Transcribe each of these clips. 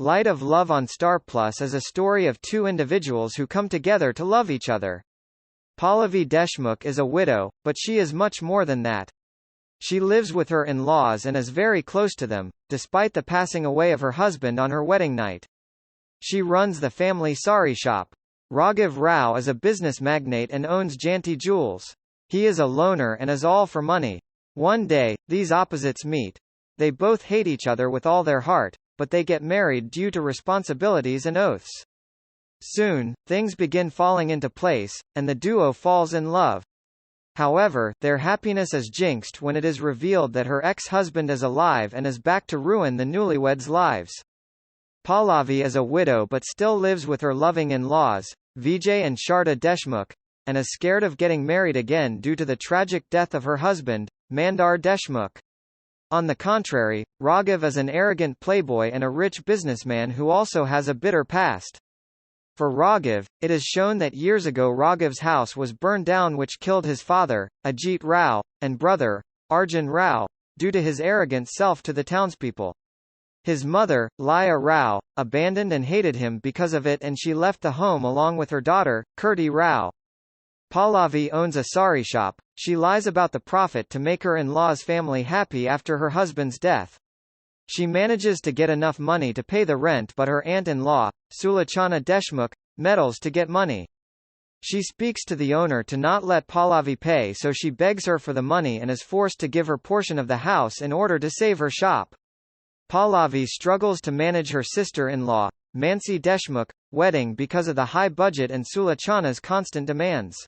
Light of Love on StoryPlot is a story of two individuals who come together to love each other. Pallavi Deshmukh is a widow, but she is much more than that. She lives with her in-laws and is very close to them, despite the passing away of her husband on her wedding night. She runs the family sari shop. Raghav Rao is a business magnate and owns Janti Jewels. He is a loner and is all for money. One day, these opposites meet. They both hate each other with all their heart, but they get married due to responsibilities and oaths. Soon, things begin falling into place, and the duo falls in love. However, their happiness is jinxed when it is revealed that her ex-husband is alive and is back to ruin the newlyweds' lives. Pallavi is a widow but still lives with her loving in-laws, Vijay and Sharda Deshmukh, and is scared of getting married again due to the tragic death of her husband, Mandar Deshmukh. On the contrary, Raghav is an arrogant playboy and a rich businessman who also has a bitter past. For Raghav, it is shown that years ago Raghav's house was burned down, which killed his father, Ajit Rao, and brother, Arjun Rao, due to his arrogant self to the townspeople. His mother, Laya Rao, abandoned and hated him because of it, and she left the home along with her daughter, Kirti Rao. Pallavi owns a sari shop. She lies about the profit to make her in-laws' family happy after her husband's death. She manages to get enough money to pay the rent, but her aunt-in-law, Sulochana Deshmukh, meddles to get money. She speaks to the owner to not let Pallavi pay, so she begs her for the money and is forced to give her portion of the house in order to save her shop. Pallavi struggles to manage her sister-in-law, Mansi Deshmukh, wedding because of the high budget and Sulochana's constant demands.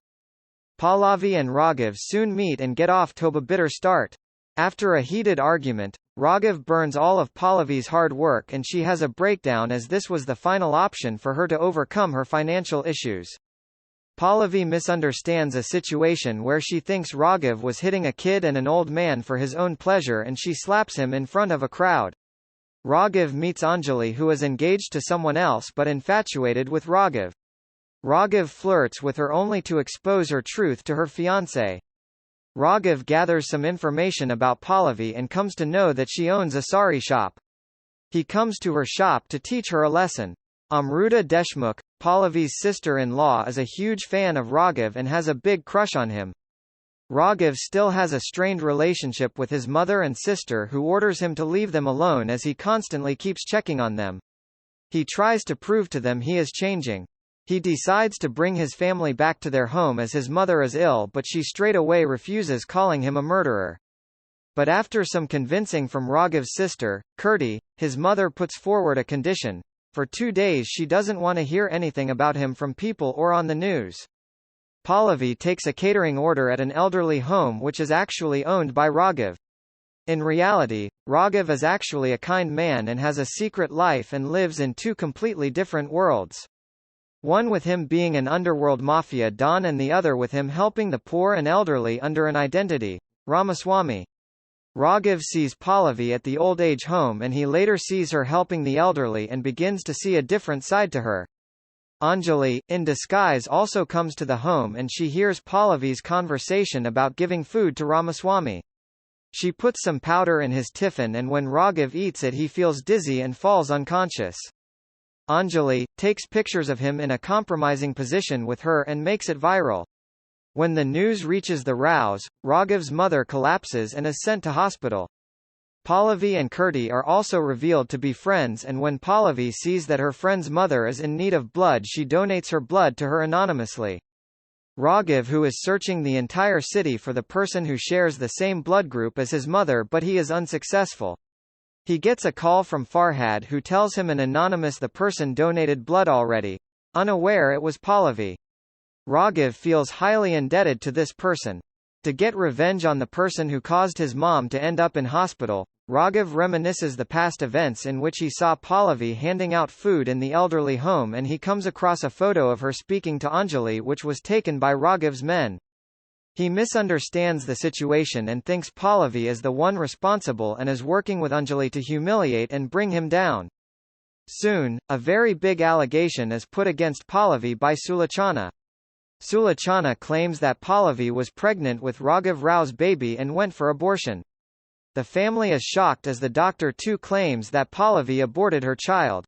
Pallavi and Raghav soon meet and get off to a bitter start. After a heated argument, Raghav burns all of Pallavi's hard work and she has a breakdown, as this was the final option for her to overcome her financial issues. Pallavi misunderstands a situation where she thinks Raghav was hitting a kid and an old man for his own pleasure, and she slaps him in front of a crowd. Raghav meets Anjali, who is engaged to someone else but infatuated with Raghav. Raghav flirts with her only to expose her truth to her fiancé. Raghav gathers some information about Pallavi and comes to know that she owns a sari shop. He comes to her shop to teach her a lesson. Amruta Deshmukh, Pallavi's sister-in-law, is a huge fan of Raghav and has a big crush on him. Raghav still has a strained relationship with his mother and sister, who orders him to leave them alone as he constantly keeps checking on them. He tries to prove to them he is changing. He decides to bring his family back to their home as his mother is ill, but she straight away refuses, calling him a murderer. But after some convincing from Raghav's sister, Kirti, his mother puts forward a condition. For 2 days she doesn't want to hear anything about him from people or on the news. Pallavi takes a catering order at an elderly home which is actually owned by Raghav. In reality, Raghav is actually a kind man and has a secret life and lives in two completely different worlds. One with him being an underworld mafia don and the other with him helping the poor and elderly under an identity, Ramaswamy. Raghav sees Pallavi at the old age home and he later sees her helping the elderly and begins to see a different side to her. Anjali, in disguise, also comes to the home and she hears Pallavi's conversation about giving food to Ramaswamy. She puts some powder in his tiffin and when Raghav eats it he feels dizzy and falls unconscious. Anjali takes pictures of him in a compromising position with her and makes it viral. When the news reaches the Raos, Raghav's mother collapses and is sent to hospital. Pallavi and Kirti are also revealed to be friends, and when Pallavi sees that her friend's mother is in need of blood, she donates her blood to her anonymously. Raghav, who is searching the entire city for the person who shares the same blood group as his mother, but he is unsuccessful. He gets a call from Farhad, who tells him an anonymous the person donated blood already, unaware it was Pallavi. Raghav feels highly indebted to this person. To get revenge on the person who caused his mom to end up in hospital, Raghav reminisces the past events in which he saw Pallavi handing out food in the elderly home, and he comes across a photo of her speaking to Anjali which was taken by Raghav's men. He misunderstands the situation and thinks Pallavi is the one responsible and is working with Anjali to humiliate and bring him down. Soon, a very big allegation is put against Pallavi by Sulochana. Sulochana claims that Pallavi was pregnant with Raghav Rao's baby and went for abortion. The family is shocked as the doctor too claims that Pallavi aborted her child.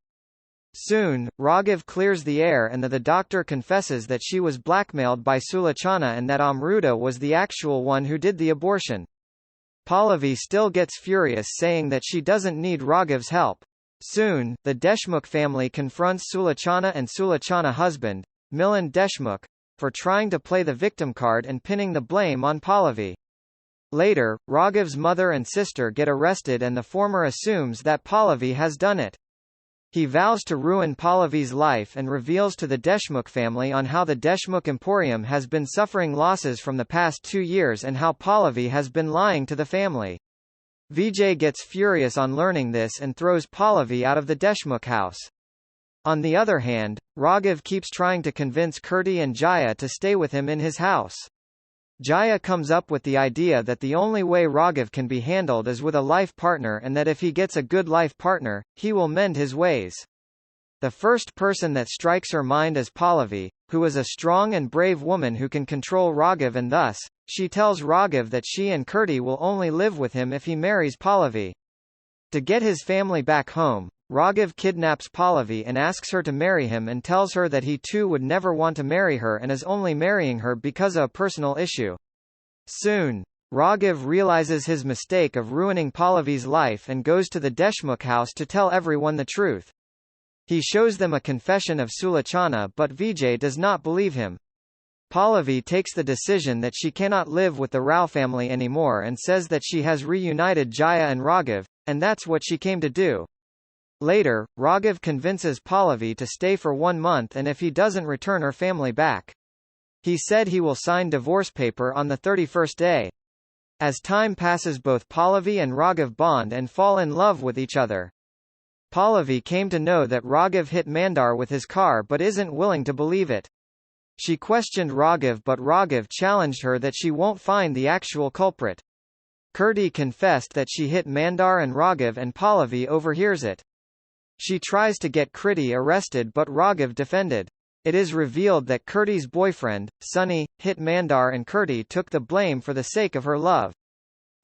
Soon, Raghav clears the air and the doctor confesses that she was blackmailed by Sulochana and that Amruta was the actual one who did the abortion. Pallavi still gets furious, saying that she doesn't need Raghav's help. Soon, the Deshmukh family confronts Sulochana and Sulochana husband, Milan Deshmukh, for trying to play the victim card and pinning the blame on Pallavi. Later, Raghav's mother and sister get arrested and the former assumes that Pallavi has done it. He vows to ruin Pallavi's life and reveals to the Deshmukh family on how the Deshmukh Emporium has been suffering losses from the past 2 years and how Pallavi has been lying to the family. Vijay gets furious on learning this and throws Pallavi out of the Deshmukh house. On the other hand, Raghav keeps trying to convince Kirti and Jaya to stay with him in his house. Jaya comes up with the idea that the only way Raghav can be handled is with a life partner and that if he gets a good life partner, he will mend his ways. The first person that strikes her mind is Pallavi, who is a strong and brave woman who can control Raghav, and thus, she tells Raghav that she and Kirti will only live with him if he marries Pallavi. To get his family back home, Raghav kidnaps Pallavi and asks her to marry him and tells her that he too would never want to marry her and is only marrying her because of a personal issue. Soon, Raghav realizes his mistake of ruining Pallavi's life and goes to the Deshmukh house to tell everyone the truth. He shows them a confession of Sulochana, but Vijay does not believe him. Pallavi takes the decision that she cannot live with the Rao family anymore and says that she has reunited Jaya and Raghav, and that's what she came to do. Later, Raghav convinces Pallavi to stay for 1 month and if he doesn't return her family back. He said he will sign divorce paper on the 31st day. As time passes, both Pallavi and Raghav bond and fall in love with each other. Pallavi came to know that Raghav hit Mandar with his car but isn't willing to believe it. She questioned Raghav, but Raghav challenged her that she won't find the actual culprit. Kirti confessed that she hit Mandar and Raghav and Pallavi overhears it. She tries to get Kirti arrested but Raghav defended. It is revealed that Kirti's boyfriend, Sunny, hit Mandar and Kirti took the blame for the sake of her love.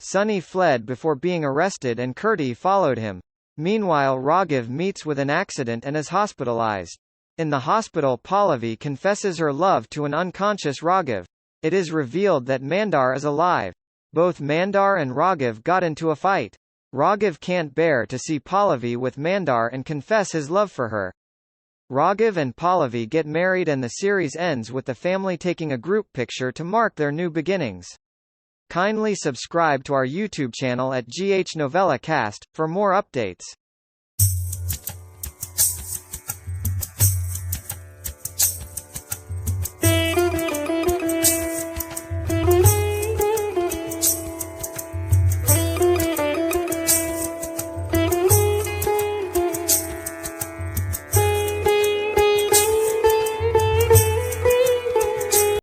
Sunny fled before being arrested and Kirti followed him. Meanwhile, Raghav meets with an accident and is hospitalized. In the hospital, Pallavi confesses her love to an unconscious Raghav. It is revealed that Mandar is alive. Both Mandar and Raghav got into a fight. Raghav can't bear to see Pallavi with Mandar and confess his love for her. Raghav and Pallavi get married and the series ends with the family taking a group picture to mark their new beginnings. Kindly subscribe to our YouTube channel at GH Novella Cast, for more updates.